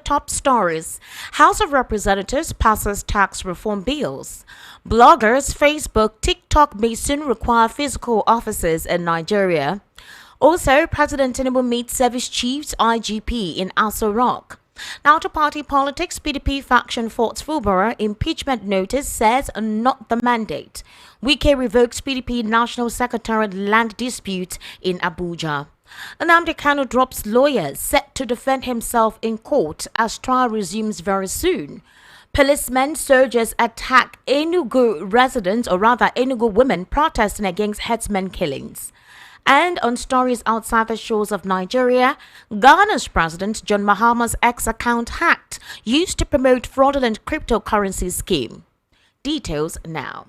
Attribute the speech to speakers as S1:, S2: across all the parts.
S1: top stories. House of Representatives passes tax reform bills. Bloggers, Facebook, TikTok may soon require physical offices in Nigeria. Also, President Tinubu meets service chiefs IGP in Aso Rock. Now to party politics, PDP faction Fort Fulborough impeachment notice says not the mandate. Wike revokes PDP National Secretariat land dispute in Abuja. Nnamdi Kanu drops lawyers set to defend himself in court as trial resumes very soon. Policemen, soldiers attack Enugu residents, or rather Enugu women protesting against herdsmen killings. And on stories outside the shores of Nigeria, Ghana's President John Mahama's ex-account hacked, used to promote fraudulent cryptocurrency scheme. Details now.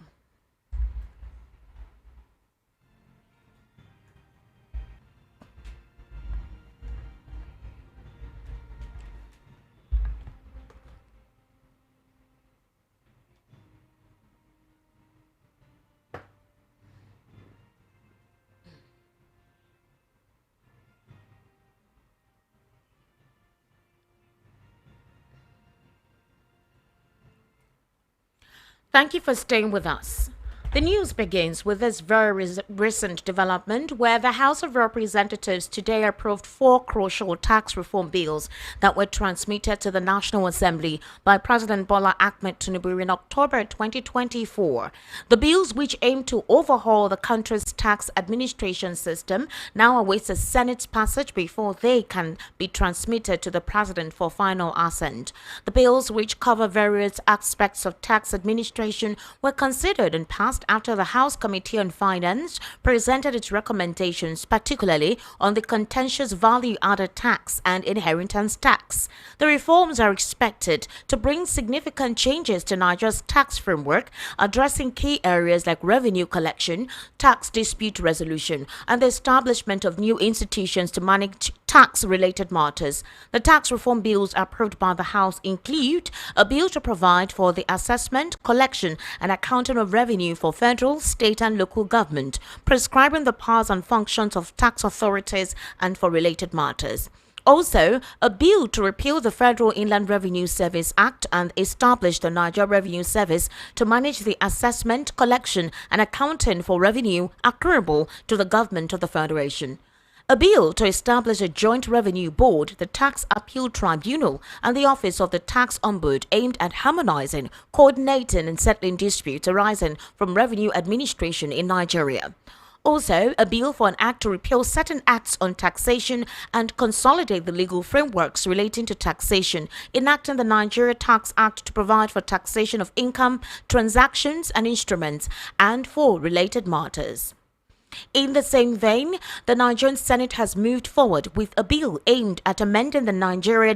S1: Thank you for staying with us. The news begins with this very recent development where the House of Representatives today approved 4 crucial tax reform bills that were transmitted to the National Assembly by President Bola Ahmed Tinubu in October 2024. The bills, which aim to overhaul the country's tax administration system, now await the Senate's passage before they can be transmitted to the President for final assent. The bills, which cover various aspects of tax administration, were considered and passed after the House Committee on Finance presented its recommendations, particularly on the contentious value-added tax and inheritance tax. The reforms are expected to bring significant changes to Nigeria's tax framework, addressing key areas like revenue collection, tax dispute resolution, and the establishment of new institutions to manage tax-related matters. The tax reform bills approved by the House include a bill to provide for the assessment, collection, and accounting of revenue for federal, state, and local government, prescribing the powers and functions of tax authorities and for related matters. Also, a bill to repeal the Federal Inland Revenue Service Act and establish the Nigeria Revenue Service to manage the assessment, collection, and accounting for revenue accruable to the government of the Federation. A bill to establish a joint revenue board, the Tax Appeal Tribunal, and the Office of the Tax Ombud aimed at harmonizing, coordinating, and settling disputes arising from revenue administration in Nigeria. Also, a bill for an act to repeal certain acts on taxation and consolidate the legal frameworks relating to taxation, enacting the Nigeria Tax Act to provide for taxation of income, transactions, and instruments, and for related matters. In the same vein, the Nigerian Senate has moved forward with a bill aimed at amending the Nigeria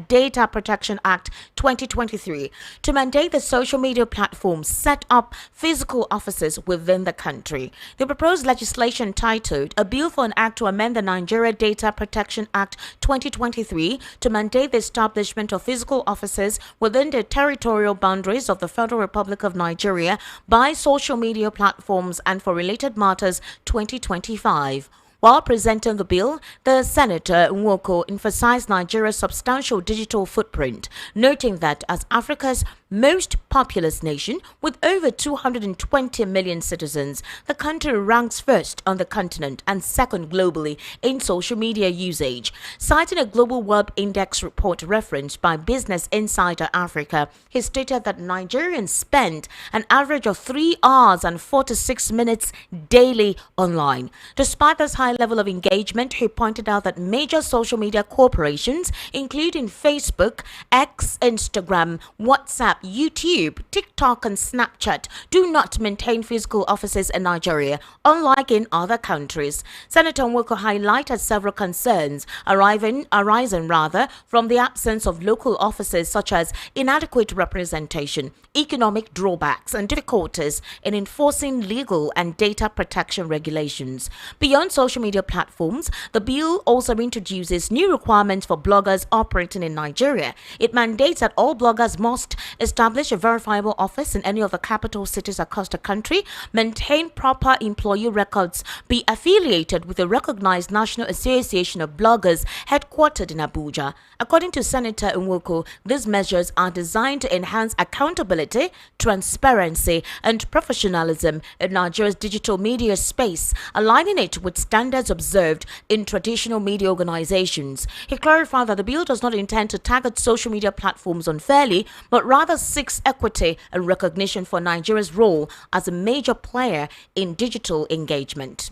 S1: Data Protection Act 2023 to mandate the social media platforms set up physical offices within the country. The proposed legislation, titled A Bill for an Act to Amend the Nigeria Data Protection Act 2023 to mandate the establishment of physical offices within the territorial boundaries of the Federal Republic of Nigeria by social media platforms and for related matters 2025. While presenting the bill, the Senator Nwoko emphasized Nigeria's substantial digital footprint, noting that as Africa's most populous nation with over 220 million citizens, the country ranks first on the continent and second globally in social media usage. Citing a Global Web Index report referenced by Business Insider Africa, he stated that Nigerians spend an average of 3 hours and 46 minutes daily online. Despite this high level of engagement, he pointed out that major social media corporations, including Facebook, X, Instagram, WhatsApp, YouTube, TikTok, and Snapchat, do not maintain physical offices in Nigeria, unlike in other countries. Senator Nwoko highlighted several concerns arising from the absence of local offices, such as inadequate representation, economic drawbacks, and difficulties in enforcing legal and data protection regulations. Beyond social media platforms, the bill also introduces new requirements for bloggers operating in Nigeria. It mandates that all bloggers must establish a verifiable office in any of the capital cities across the country, maintain proper employee records, be affiliated with the recognized National Association of Bloggers headquartered in Abuja. According to Senator Enugu, these measures are designed to enhance accountability, transparency, and professionalism in Nigeria's digital media space, aligning it with standards observed in traditional media organizations. He clarified that the bill does not intend to target social media platforms unfairly, but rather seeks equity and recognition for Nigeria's role as a major player in digital engagement.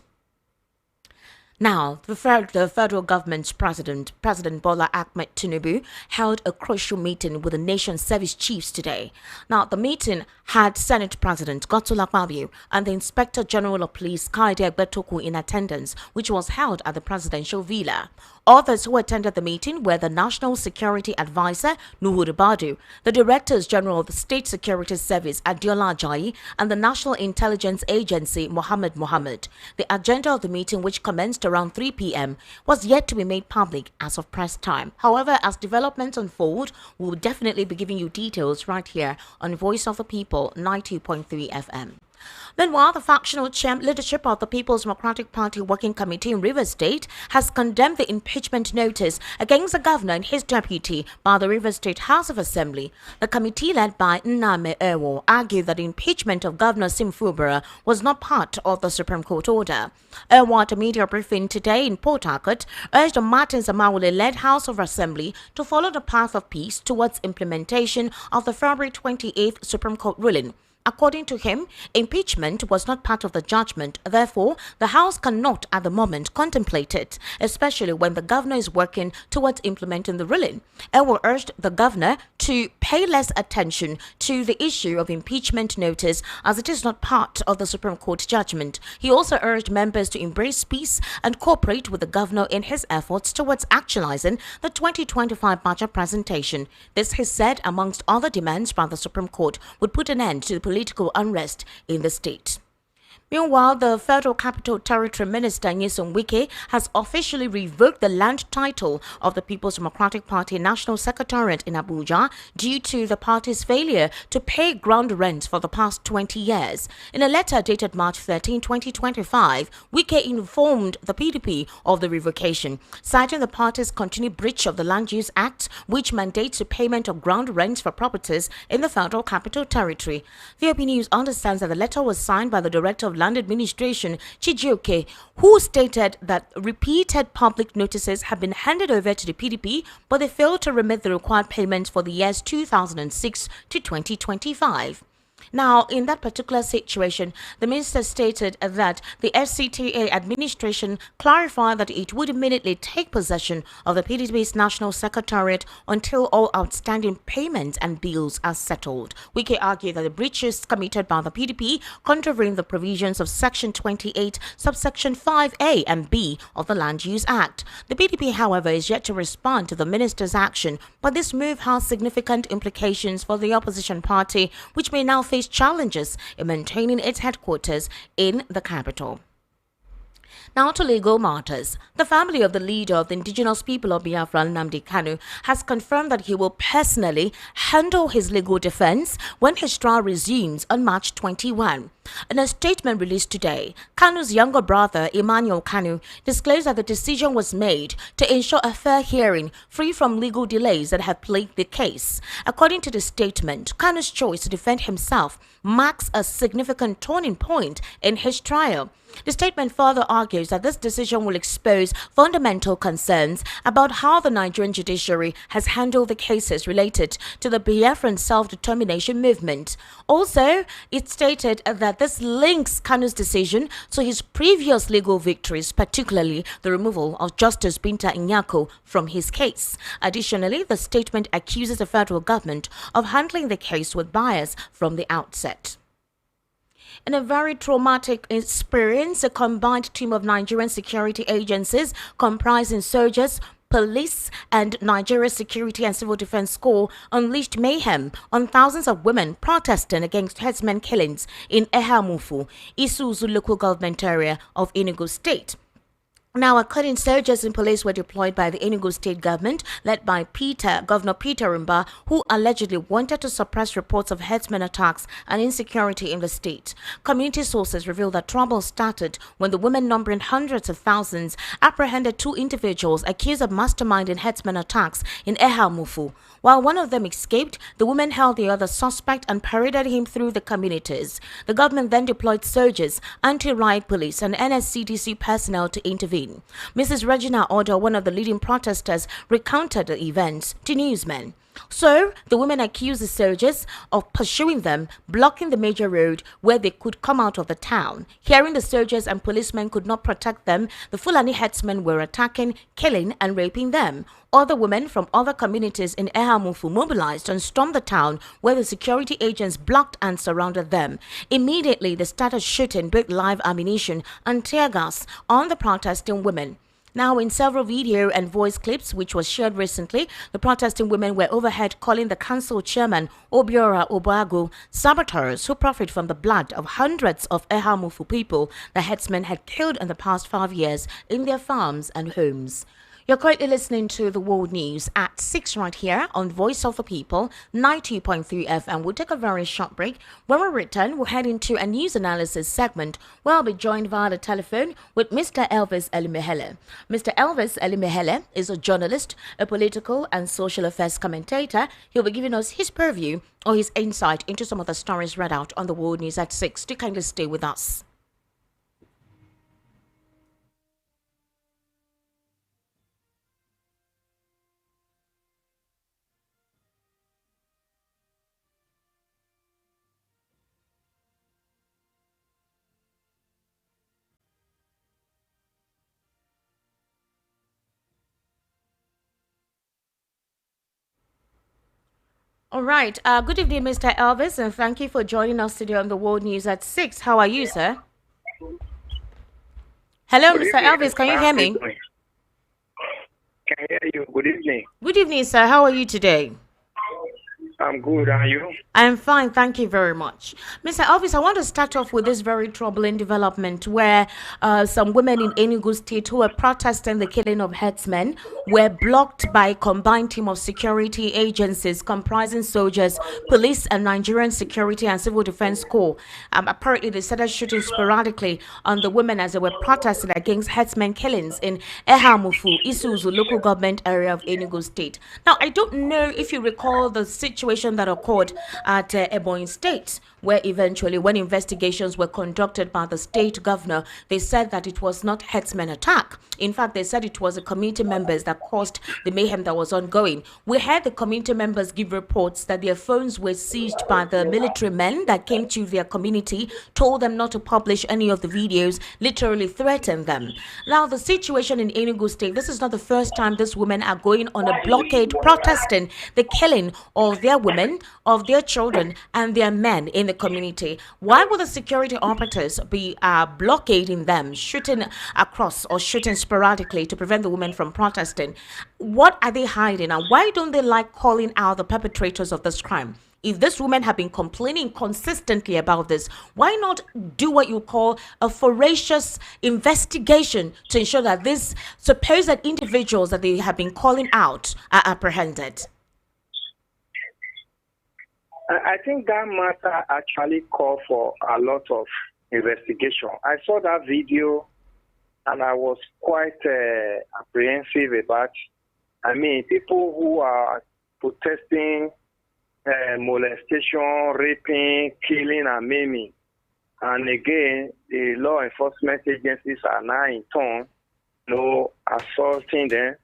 S1: Now, the federal government's President Bola Ahmed Tinubu, held a crucial meeting with the nation's service chiefs today. Now, the meeting had Senate President Godswill Akpabio and the Inspector General of Police Kaide Egbetoku in attendance, which was held at the presidential villa. Others who attended the meeting were the National Security Advisor, Nuhu Badu, the Directors General of the State Security Service, Adiola Ajayi, and the National Intelligence Agency, Mohammed. The agenda of the meeting, which commenced around 3 p.m., was yet to be made public as of press time. However, as developments unfold, we will definitely be giving you details right here on Voice of the People, 90.3 FM. Meanwhile, the factional leadership of the People's Democratic Party Working Committee in Rivers State has condemned the impeachment notice against the governor and his deputy by the Rivers State House of Assembly. The committee, led by Nnamdi Kanu, argued that the impeachment of Governor Sim Fubara was not part of the Supreme Court order. Kanu, at a media briefing today in Port Harcourt, urged the Martin Zamawule-led House of Assembly to follow the path of peace towards implementation of the February 28th Supreme Court ruling. According to him, impeachment was not part of the judgment. Therefore, the House cannot at the moment contemplate it, especially when the governor is working towards implementing the ruling. Ewo urged the governor to pay less attention to the issue of impeachment notice as it is not part of the Supreme Court judgment. He also urged members to embrace peace and cooperate with the governor in his efforts towards actualizing the 2025 budget presentation. This, he said, amongst other demands by the Supreme Court, would put an end to the political unrest in the state. Meanwhile, the Federal Capital Territory Minister Nyesom Wike has officially revoked the land title of the People's Democratic Party National Secretariat in Abuja due to the party's failure to pay ground rent for the past 20 years. In a letter dated March 13, 2025, Wike informed the PDP of the revocation, citing the party's continued breach of the Land Use Act, which mandates the payment of ground rents for properties in the Federal Capital Territory. VOP News understands that the letter was signed by the Director of Land Administration, Chijioke, who stated that repeated public notices have been handed over to the PDP, but they failed to remit the required payments for the years 2006 to 2025. Now, in that particular situation, the minister stated that the FCTA administration clarified that it would immediately take possession of the PDP's National Secretariat until all outstanding payments and bills are settled. Wike argued that the breaches committed by the PDP contravene the provisions of Section 28, subsection 5A and B of the Land Use Act. The PDP, however, is yet to respond to the minister's action, but this move has significant implications for the opposition party, which may now face challenges in maintaining its headquarters in the capital. Now to legal matters. The family of the leader of the indigenous people of Biafra, Nnamdi Kanu, has confirmed that he will personally handle his legal defense when his trial resumes on March 21. In a statement released today, Kanu's younger brother, Emmanuel Kanu, disclosed that the decision was made to ensure a fair hearing free from legal delays that have plagued the case. According to the statement, Kanu's choice to defend himself marks a significant turning point in his trial. The statement further argues that this decision will expose fundamental concerns about how the Nigerian judiciary has handled the cases related to the Biafran self-determination movement. Also, it stated that this links Kanu's decision to his previous legal victories, particularly the removal of Justice Binta Nyako from his case. Additionally, the statement accuses the federal government of handling the case with bias from the outset. In a very traumatic experience, a combined team of Nigerian security agencies comprising soldiers, police, and Nigeria Security and Civil Defense Corps unleashed mayhem on thousands of women protesting against herdsmen killings in Ehamufu, Isuzu local government area of Enugu State. Now, according soldiers and police were deployed by the Enugu state government, led by Governor Peter Rumba, who allegedly wanted to suppress reports of herdsmen attacks and insecurity in the state. Community sources reveal that trouble started when the women, numbering hundreds of thousands, apprehended two individuals accused of masterminding herdsmen attacks in Ehamufu. While one of them escaped, the women held the other suspect and paraded him through the communities. The government then deployed soldiers, anti-riot police, and NSCDC personnel to intervene. Mrs. Regina Odo, one of the leading protesters, recounted the events to newsmen. So, the women accused the soldiers of pursuing them, blocking the major road where they could come out of the town. Hearing the soldiers and policemen could not protect them, the Fulani herdsmen were attacking, killing, and raping them. Other women from other communities in Ehamufu mobilized and stormed the town where the security agents blocked and surrounded them. Immediately, they started shooting with live ammunition and tear gas on the protesting women. Now, in several video and voice clips which was shared recently, the protesting women were overheard calling the council chairman, Obiora Obago, saboteurs who profit from the blood of hundreds of Ehamufu people the headsmen had killed in the past 5 years in their farms and homes. You're currently listening to the World News at 6 right here on Voice of the People, 90.3 FM. We'll take a very short break. When we return, we'll head into a news analysis segment where I'll be joined via the telephone with Mr. Elvis Elimehele. Mr. Elvis Elimehele is a journalist, a political and social affairs commentator. He'll be giving us his purview or his insight into some of the stories read out on the World News at 6. Do kindly stay with us. All right. Good evening, Mr. Elvis, and thank you for joining us today on the World News at 6. How are you, sir? Hello,
S2: Good
S1: Mr.
S2: evening.
S1: Elvis. Can you hear me?
S2: Can hear you. Good evening.
S1: Good evening, sir. How are you today?
S2: I'm good. Are you?
S1: I'm fine, thank you very much. Mr. Elvis, I want to start off with this very troubling development where some women in Enugu State who were protesting the killing of herdsmen were blocked by a combined team of security agencies comprising soldiers, police, and Nigerian Security and Civil Defense Corps. Apparently, they started shooting sporadically on the women as they were protesting against herdsmen killings in Ehamufu, Isuzu local government area of Enugu State. Now, I don't know if you recall the situation that occurred at Ebonyi State, where eventually, when investigations were conducted by the state governor, they said that it was not herdsmen attack. In fact, they said it was the community members that caused the mayhem that was ongoing. We had the community members give reports that their phones were seized by the military men that came to their community, told them not to publish any of the videos, literally threatened them. Now, the situation in Enugu State, this is not the first time these women are going on a blockade protesting the killing of their women, of their children, and their men in the community. Why would the security operatives be blockading them, shooting across or shooting sporadically to prevent the women from protesting? What are they hiding, and why don't they like calling out the perpetrators of this crime? If these women have been complaining consistently about this, why not do what you call a voracious investigation to ensure that these supposed individuals that they have been calling out are apprehended?
S2: I think that matter actually called for a lot of investigation. I saw that video and I was quite apprehensive about, people who are protesting molestation, raping, killing, and maiming. And again, the law enforcement agencies are now in turn, assaulting them.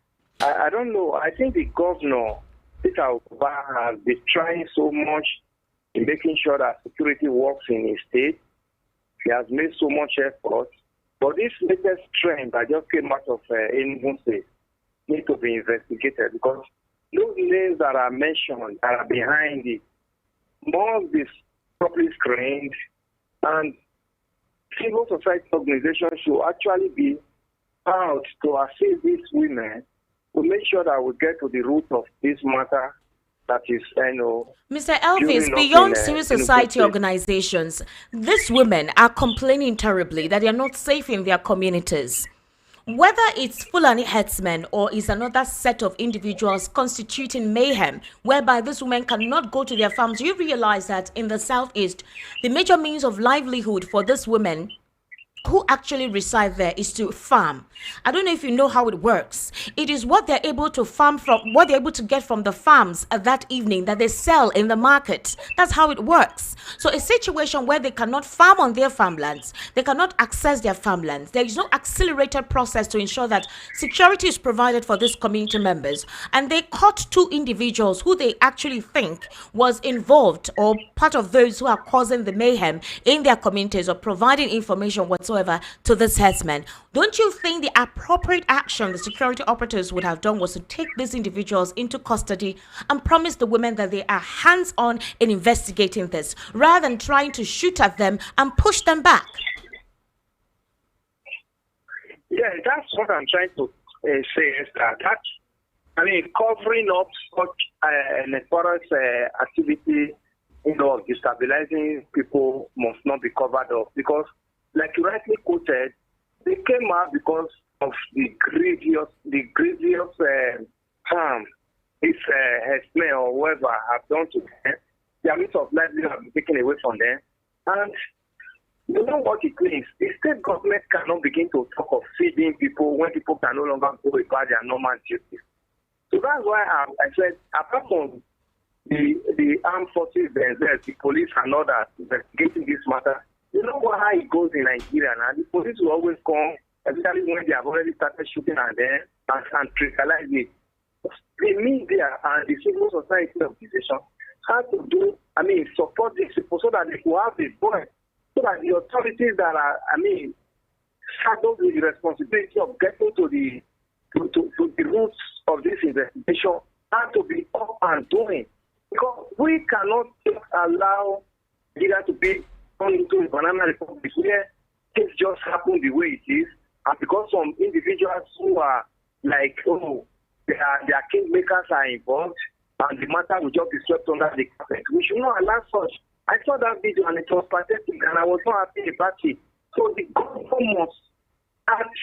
S2: I don't know. I think the governor, Peter Oba, has been trying so much in making sure that security works in his state. He has made so much effort. But this latest trend that just came out of Enugu State needs to be investigated, because those names that are mentioned that are behind it must be properly screened, and civil society organizations should actually be out to assist these women to make sure that we get to the root of this matter that is,
S1: Mr. Elvis, beyond civil society organizations, these women are complaining terribly that they are not safe in their communities. Whether it's Fulani herdsmen or is another set of individuals constituting mayhem, whereby these women cannot go to their farms, you realize that in the southeast, the major means of livelihood for these women who actually reside there is to farm. I don't know if you know how it works. It is what they're able to farm from, what they're able to get from the farms at that evening that they sell in the market. That's how it works. So a situation where they cannot farm on their farmlands, they cannot access their farmlands. There is no accelerated process to ensure that security is provided for these community members. And they caught two individuals who they actually think was involved or part of those who are causing the mayhem in their communities or providing information whatsoever to this herdsmen. Don't you think the appropriate action the security operatives would have done was to take these individuals into custody and promise the women that they are hands-on in investigating this, rather than trying to shoot at them and push them back?
S2: Yeah, that's what I'm trying to say, is that covering up such nefarious activity, of destabilizing people must not be covered up, because, like you rightly quoted, they came out because of the grievous harm this herdsmen or whoever have done to them. Their means of livelihood have been taken away from them. And you know what it means? The state government cannot begin to talk of feeding people when people can no longer go about their normal duties. So that's why I said, apart from the armed forces themselves, the police and others investigating this matter, you know how it goes in Nigeria now. The police will always come, especially when they have already started shooting at them and trivialize it. The media and the civil society organization have to support these people so that they will have a voice, so that the authorities that are, saddled with the responsibility of getting to the roots of this investigation have to be up and doing. Because we cannot just allow Nigeria to be turned into a banana republic where things just happen the way it is, and because some individuals who are like, their kingmakers are involved, and the matter will just be swept under the carpet. We should not allow such. I saw that video and it was pathetic, and I was not happy about it. So the government must act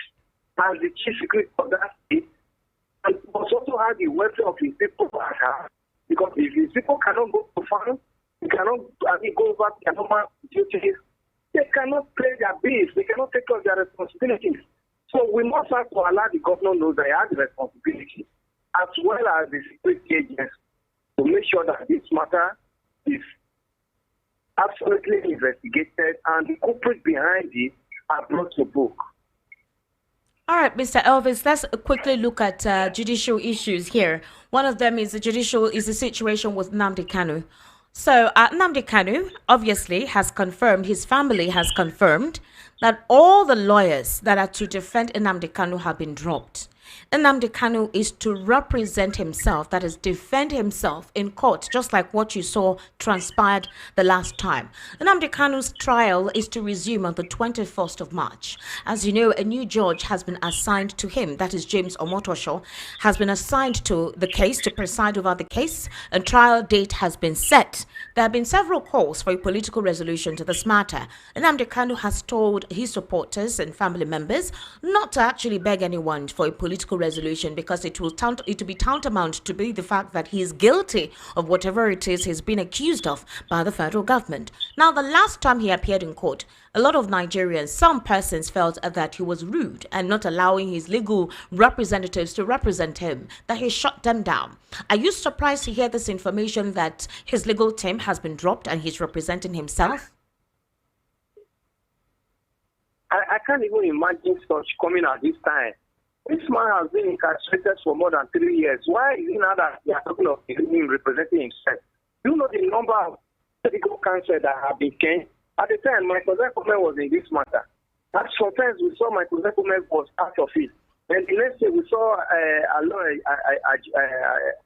S2: as the chief secretary of that state, and must also have the welfare of his people at heart. Because if his people cannot go to farm, they cannot go back to their normal duties, they cannot pay their bills, they cannot take care of their responsibilities. So we must have to allow the governor know they have the responsibility, as well as the security agents, to make sure that this matter is absolutely investigated and the culprit behind it are brought to book.
S1: All right, Mr. Elvis, let's quickly look at judicial issues here. One of them is the situation with Nnamdi Kanu. So Nnamdi Kanu obviously has confirmed, his family has confirmed, that all the lawyers that are to defend Nnamdi Kanu have been dropped. Nnamdi Kanu is to represent himself, that is, defend himself in court, just like what you saw transpired the last time. Nnamdi Kanu's trial is to resume on the 21st of March. As you know, a new judge has been assigned to him, that is James Omotosho, has been assigned to the case, to preside over the case. A trial date has been set. There have been several calls for a political resolution to this matter. Nnamdi Kanu has told his supporters and family members not to actually beg anyone for a political resolution, because it will be tantamount to be the fact that he is guilty of whatever it is he's been accused of by the federal government. Now, the last time he appeared in court, a lot of Nigerians, some persons felt that he was rude and not allowing his legal representatives to represent him, that he shut them down. Are you surprised to hear this information that his legal team has been dropped and he's representing himself?
S2: I can't even imagine such coming at this time. This man has been incarcerated for more than 3 years. Why is it now that they are talking of him representing himself? Do you know the number of medical cancer that have been killed? At the time, Michael Zekume was in this matter. And sometimes we saw Michael Zekume was out of it. Then the next day we saw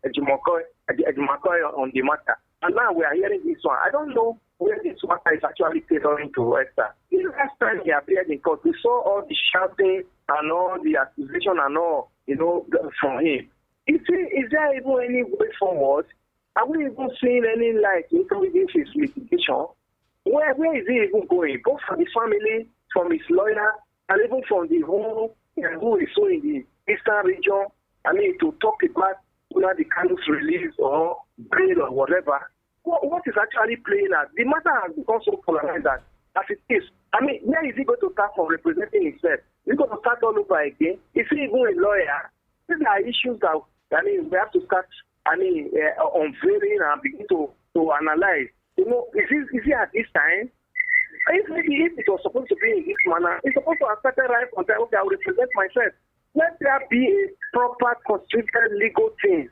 S2: Ejumokoy on the matter. And now we are hearing this one. I don't know where this matter is actually catering to Esther. The last time he appeared in court, we saw all the shouting and all the accusation and all, from him. Is there even any way forward? Are we even seeing any light into his litigation? Where is he even going? Both from his family, from his lawyer, and even from the whole who is so in the eastern region, to talk about Nnamdi Kanu's release or bail or whatever. What is actually playing out? The matter has become so polarized that as it is. Where is he going to start from representing himself? He's going to start all over again. Is he even a lawyer? These are issues that we have to start unveiling and begin to analyze. Is he at this time? If it was supposed to be in this manner, it's supposed to have started right from time. Okay, I will represent myself. Let there be a proper constituted legal team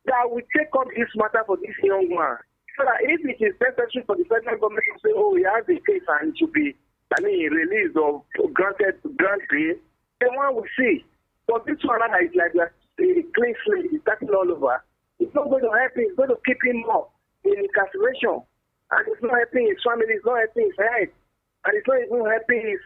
S2: that will take up this matter for this young man. So that if it is necessary for the federal government to say, oh, he has a case and it should be, released or granted bail, then one will see. But this one is like a clean slate, it's starting all over. It's not going to help him, it's going to keep him up in incarceration. And it's not helping his family, it's not helping his health, and it's not even helping his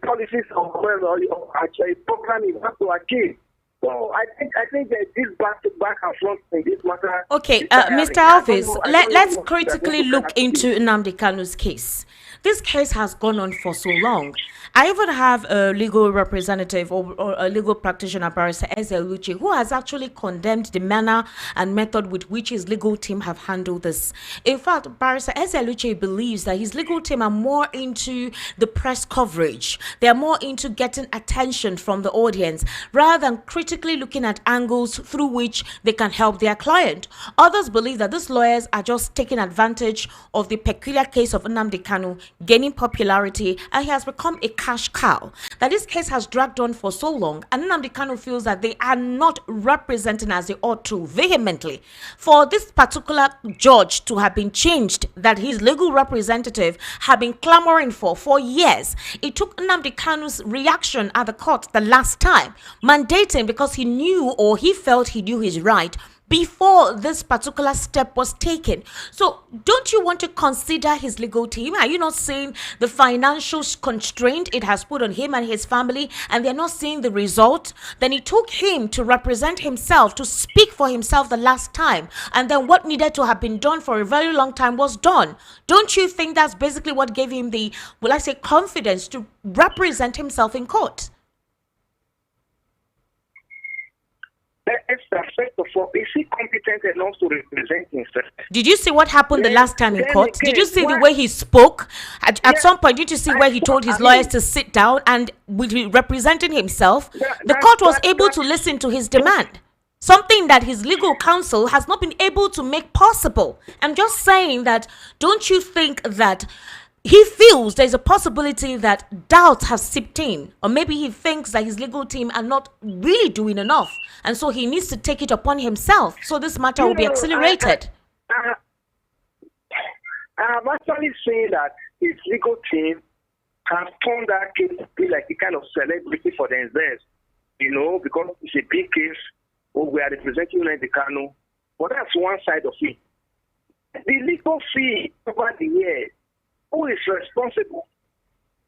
S2: policies or actually program he wants to achieve. So I think that this back and front in this matter.
S1: Okay, Mr. Alvis, let's critically look into Nnamdi Kanu's case. This case has gone on for so long. I even have a legal representative or a legal practitioner, Barrister Ezeluchi, who has actually condemned the manner and method with which his legal team have handled this. In fact, Barrister Ezeluchi believes that his legal team are more into the press coverage. They are more into getting attention from the audience rather than critically looking at angles through which they can help their client. Others believe that these lawyers are just taking advantage of the peculiar case of Nnamdi Kanu gaining popularity, and he has become a cash cow. That this case has dragged on for so long, and Nnamdi Kanu feels that they are not representing as they ought to vehemently. For this particular judge to have been changed, that his legal representative have been clamoring for years, it took Nnamdi Kanu's reaction at the court the last time, mandating because he knew or he felt he knew his right before this particular step was taken. So don't you want to consider his legal team? Are you not seeing the financial constraint it has put on him and his family, and they're not seeing the result? Then it took him to represent himself, to speak for himself the last time, and then what needed to have been done for a very long time was done. Don't you think that's basically what gave him the, confidence to represent himself in court?
S2: First of all, is he competent enough to represent himself?
S1: Did you see what happened the last time in court? Did you see the way he spoke? At some point, did you see where he told his lawyers to sit down and with representing himself? The court was able to listen to his demand. Something that his legal counsel has not been able to make possible. I'm just saying that, don't you think that he feels there's a possibility that doubt has seeped in, or maybe he thinks that his legal team are not really doing enough, and so he needs to take it upon himself so this matter will be accelerated?
S2: I have actually seen that his legal team have turned that case to be like a kind of celebrity for themselves, because it's a big case. We are representing Nnamdi Kanu, but that's one side of it. The legal fee over the years, who is responsible?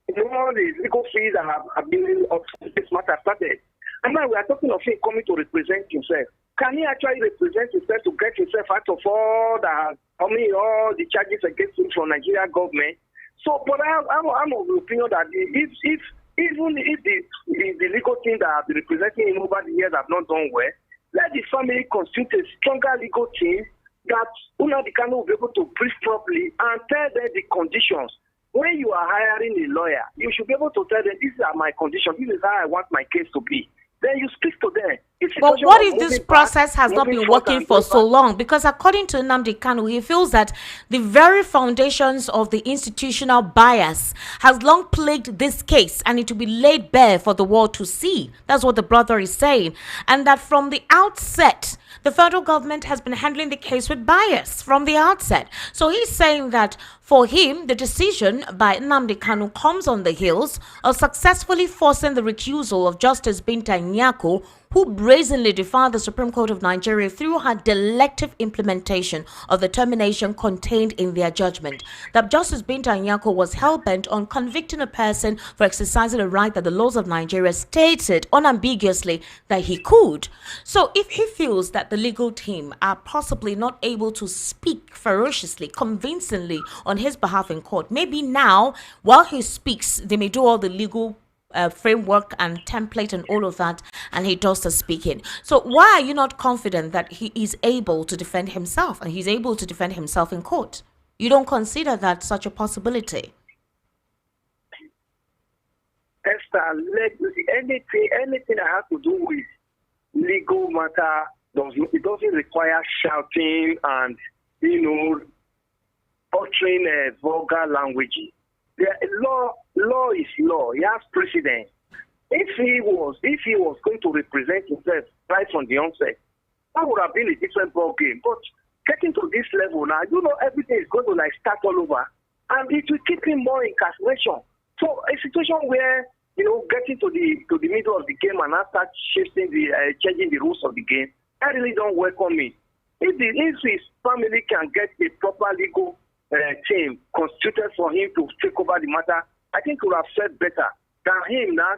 S2: All the legal fees that have been of this matter started. And now we are talking of him coming to represent himself. Can he actually represent himself to get himself out of all the charges against him from Nigeria government? So, but I'm of the opinion that even if the legal team that have been representing him over the years have not done well, let the family constitute a stronger legal team that Nnamdi Kanu will be able to brief properly and tell them the conditions. When you are hiring a lawyer, you should be able to tell them, these are my conditions, this is how I want my case to be. Then you speak to them.
S1: But what if this process has not been working for so long? Because according to Nnamdi Kanu, he feels that the very foundations of the institutional bias has long plagued this case, and it will be laid bare for the world to see. That's what the brother is saying. And that from the outset, the federal government has been handling the case with bias from the outset. So he's saying that for him, the decision by Nnamdi Kanu comes on the heels of successfully forcing the recusal of Justice Binta Nyako, who brazenly defied the Supreme Court of Nigeria through her delective implementation of the termination contained in their judgment. That Justice Binta Nyako was hell-bent on convicting a person for exercising a right that the laws of Nigeria stated unambiguously that he could. So if he feels that the legal team are possibly not able to speak ferociously, convincingly on his behalf in court, maybe now, while he speaks, they may do all the legal framework and template and all of that, and he does the speaking. So why are you not confident that he is able to defend himself and he's able to defend himself in court? You don't consider that such a possibility?
S2: Esther, anything that has to do with legal matter, it doesn't require shouting and, uttering vulgar language. Law is law. He has precedent. If he was going to represent himself right from the onset, that would have been a different ball game. But getting to this level now, everything is going to start all over, and it will keep him more incarceration. So a situation where getting to the middle of the game and now start changing the rules of the game, I really don't welcome it. If his family can get a proper legal team constituted for him to take over the matter, I think would have said better than him now,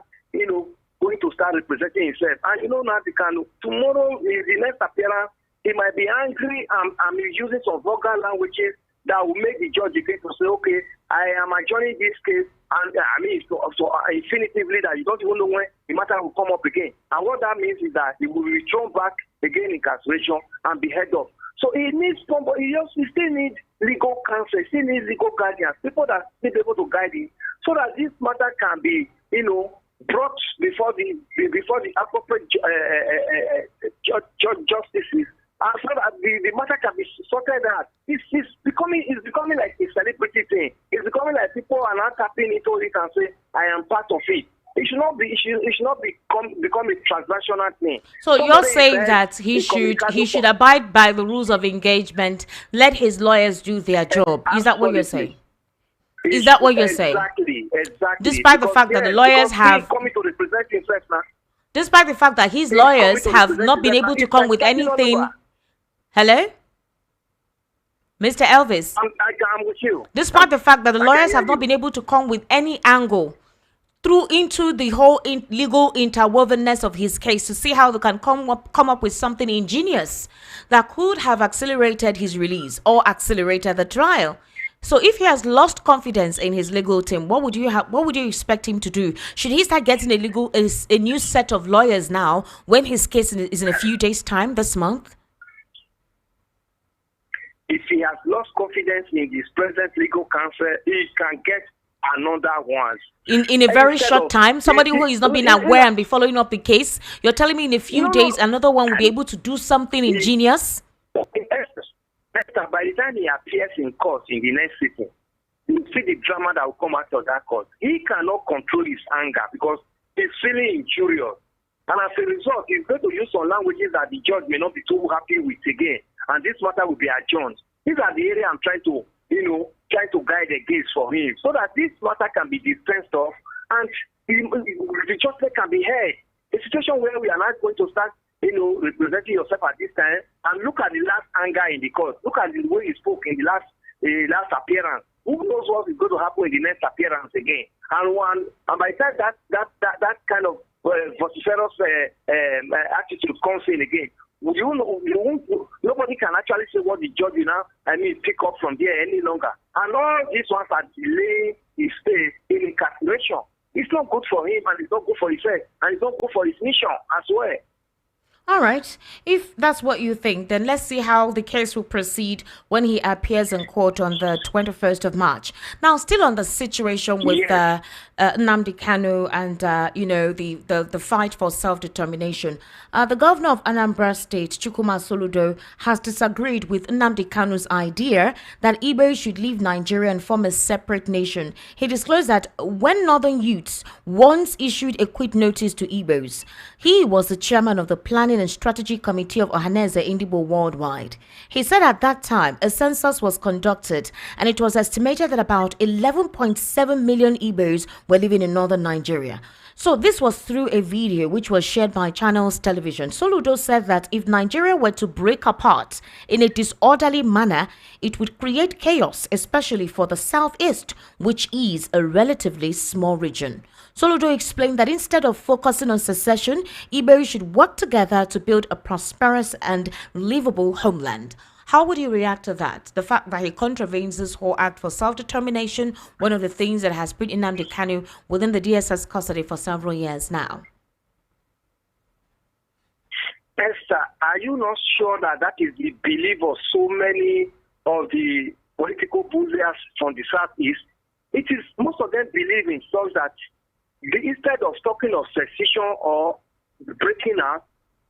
S2: going to start representing himself. And Nnamdi Kanu, tomorrow is the next appearance, he might be angry and using some vulgar languages that will make the judge again to say, okay, I am adjourning this case, and so infinitively that you don't even know when the matter will come up again. And what that means is that he will be thrown back again in incarceration and be head up. So he needs somebody. He still needs legal counsel. He still needs legal guardians, people that will be able to guide him, so that this matter can be, brought before the appropriate justices, and so that the matter can be sorted out. It's becoming like a celebrity thing. It's becoming like people are not tapping into it and say, I am part of it. It should not become a transnational thing.
S1: So you're saying that he should abide by the rules of engagement, let his lawyers do their job. Is that what you're saying? Is that what you're saying?
S2: Exactly.
S1: Despite the fact that the lawyers have
S2: coming to represent himself now.
S1: Despite the fact that his lawyers have not been able to come with anything. Hello? Mr. Elvis?
S2: I'm with you.
S1: Despite the fact that the lawyers have not been able to come with any angle through into the whole legal interwovenness of his case to see how they can come up with something ingenious that could have accelerated his release or accelerated the trial. So if he has lost confidence in his legal team, what would you expect him to do? Should he start getting a new set of lawyers now when his case is in a few days' time this month?
S2: If he has lost confidence in his present legal counsel, he can get another one.
S1: In a very short time, somebody who is not being aware and be following up the case, you're telling me in a few days another one will be able to do something ingenious?
S2: By the time he appears in court in the next sitting, you see the drama that will come out of that court. He cannot control his anger because he's feeling injurious. And as a result, he's going to use some languages that the judge may not be too happy with again. And this matter will be adjourned. These are the area I'm trying to guide against for him, so that this matter can be dispensed of and the judgment can be heard. A situation where we are not going to start, representing yourself at this time, and look at the last anger in the court. Look at the way he spoke in the last appearance. Who knows what is going to happen in the next appearance again? And by the time that kind of vociferous attitude comes in again, nobody can actually say what the judge pick up from there any longer. And all these ones are delaying his stay in incarceration. It's not good for him, and it's not good for his health, and it's not good for his mission as well.
S1: All right. If that's what you think, then let's see how the case will proceed when he appears in court on the 21st of March. Now, still on the situation with Nnamdi Kanu and, the fight for self-determination. The governor of Anambra State, Chukwuma Soludo, has disagreed with Nnamdi Kanu's idea that Igbo should leave Nigeria and form a separate nation. He disclosed that when Northern youths once issued a quit notice to Igbos, he was the chairman of the Planning and Strategy Committee of Ohaneze Indibo worldwide. He said at that time a census was conducted and it was estimated that about 11.7 million Igbos were living in northern Nigeria. So this was through a video which was shared by Channels Television. Soludo said that if Nigeria were to break apart in a disorderly manner, it would create chaos, especially for the southeast, which is a relatively small region. Soludo explained that instead of focusing on secession, Igbos should work together to build a prosperous and livable homeland. How would you react to that? The fact that he contravenes this whole act for self-determination, one of the things that has put Nnamdi Kanu within the DSS custody for several years now.
S2: Esther, are you not sure that that is the belief of so many of the political bullies from the southeast? It is, most of them believe in such that instead of talking of secession or breaking out,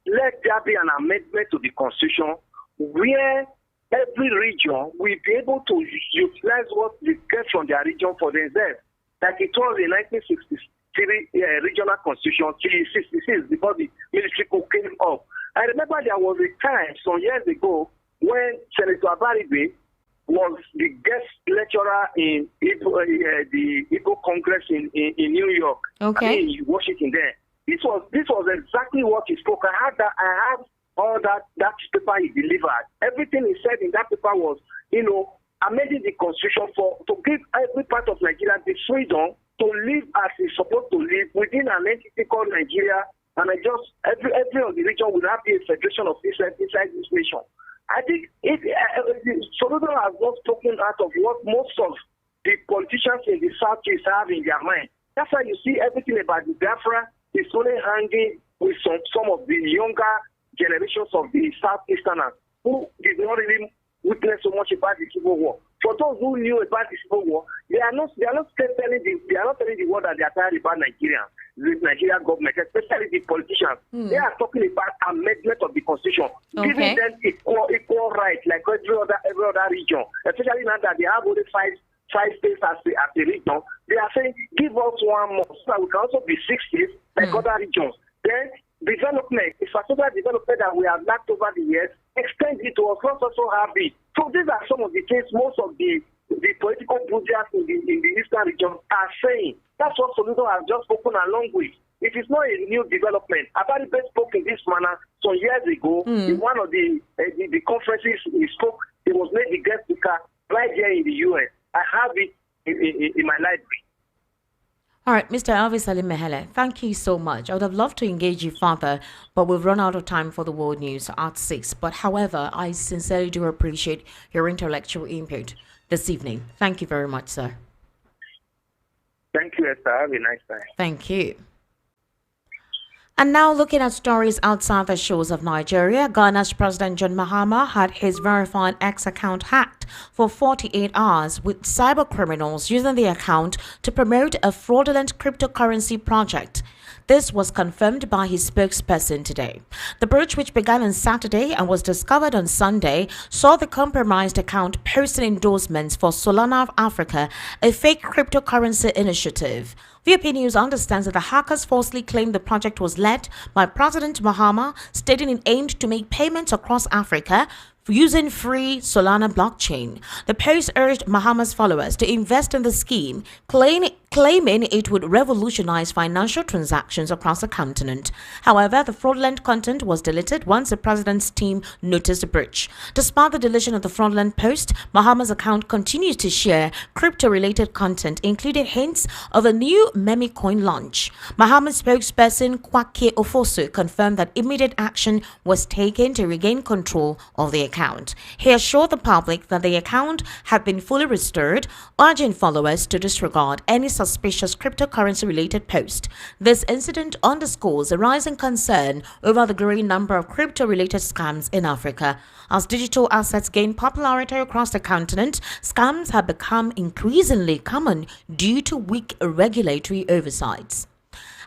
S2: let there be an amendment to the constitution where every region will be able to utilize what they get from their region for themselves. Like it was in 1963 regional constitution, 1966, before the military coup came up. I remember there was a time some years ago when Senator Abaribe was the guest lecturer in the Igbo Congress in New York.
S1: Okay.
S2: In Washington there. This was exactly what he spoke. I had all that paper he delivered. Everything he said in that paper was, amending the constitution to give every part of Nigeria the freedom to live as it's supposed to live within an entity called Nigeria. And every of the region will have a federation of inside this nation. I think Soludo has not spoken out of what most of the politicians in the Southeast have in their mind. That's why you see everything about the Biafra is only hanging with some of the younger generations of the Southeasterners who did not really witness so much about the Civil War. For those who knew about the Civil War, they are not telling the world that they are tired about Nigeria, the Nigerian government, especially the politicians. They are talking about amendment of the constitution, giving them equal rights like every other region. Especially now that they have only five states as a region, they are saying give us one more so that we can also be 60 like other regions. Then development, infrastructural development that we have lacked over the years, extend it to us, not also have it. So these are some of the things most of the political bullies in the eastern region are saying. That's what Soludo has just spoken along with. It is not a new development. Abaribe spoke in this manner some years ago in one of the conferences he spoke. He was made the guest speaker right here in the US. I have it in my library.
S1: All right, Mr. Elvis Ali Mehele, thank you so much. I would have loved to engage you further, but we've run out of time for the world news at 6. But however, I sincerely do appreciate your intellectual input this evening. Thank you very much, sir.
S2: Thank you, Esther. Have a nice time.
S1: Thank you. And now looking at stories outside the shores of Nigeria, Ghana's President John Mahama had his verified X account hacked for 48 hours with cyber criminals using the account to promote a fraudulent cryptocurrency project. This was confirmed by his spokesperson today. The breach, which began on Saturday and was discovered on Sunday, saw the compromised account posting endorsements for Solana of Africa, a fake cryptocurrency initiative. VP News understands that the hackers falsely claimed the project was led by President Mahama, stating it aimed to make payments across Africa using free Solana blockchain. The post urged Mahama's followers to invest in the scheme, claiming it would revolutionize financial transactions across the continent. However, the fraudulent content was deleted once the president's team noticed the breach. Despite the deletion of the fraudulent post, Mahama's account continues to share crypto-related content, including hints of a new meme coin launch. Mahama's spokesperson Kwake Ofosu confirmed that immediate action was taken to regain control of the account. He assured the public that the account had been fully restored, urging followers to disregard any suspicious cryptocurrency-related post. This incident underscores a rising concern over the growing number of crypto-related scams in Africa. As digital assets gain popularity across the continent, scams have become increasingly common due to weak regulatory oversights.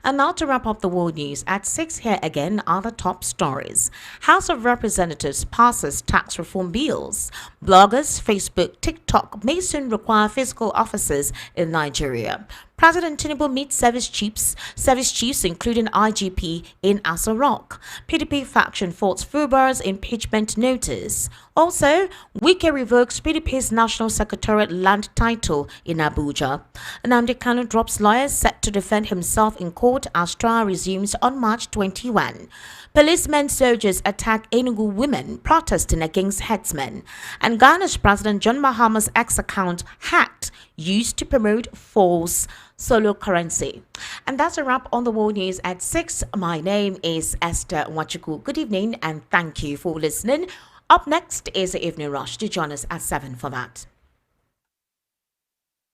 S1: And now to wrap up the world news at 6, here again are the top stories. House of Representatives passes tax reform bills. Bloggers, Facebook, TikTok may soon require fiscal officers in Nigeria. President Tinubu meets service chiefs including IGP in Aso Rock. PDP faction faults Fubar's impeachment notice. Also, Wike revokes PDP's national secretariat land title in Abuja. Nnamdi Kanu drops lawyers set to defend himself in court as trial resumes on March 21. Policemen soldiers attack Enugu women protesting against headsmen. And Ghana's President John Mahama's X account hacked, used to promote false solo currency. And that's a wrap on the world news at 6. My name is Esther Wachuku. Good evening and thank you for listening. Up next is the Evening Rush. Do join us at 7 for that.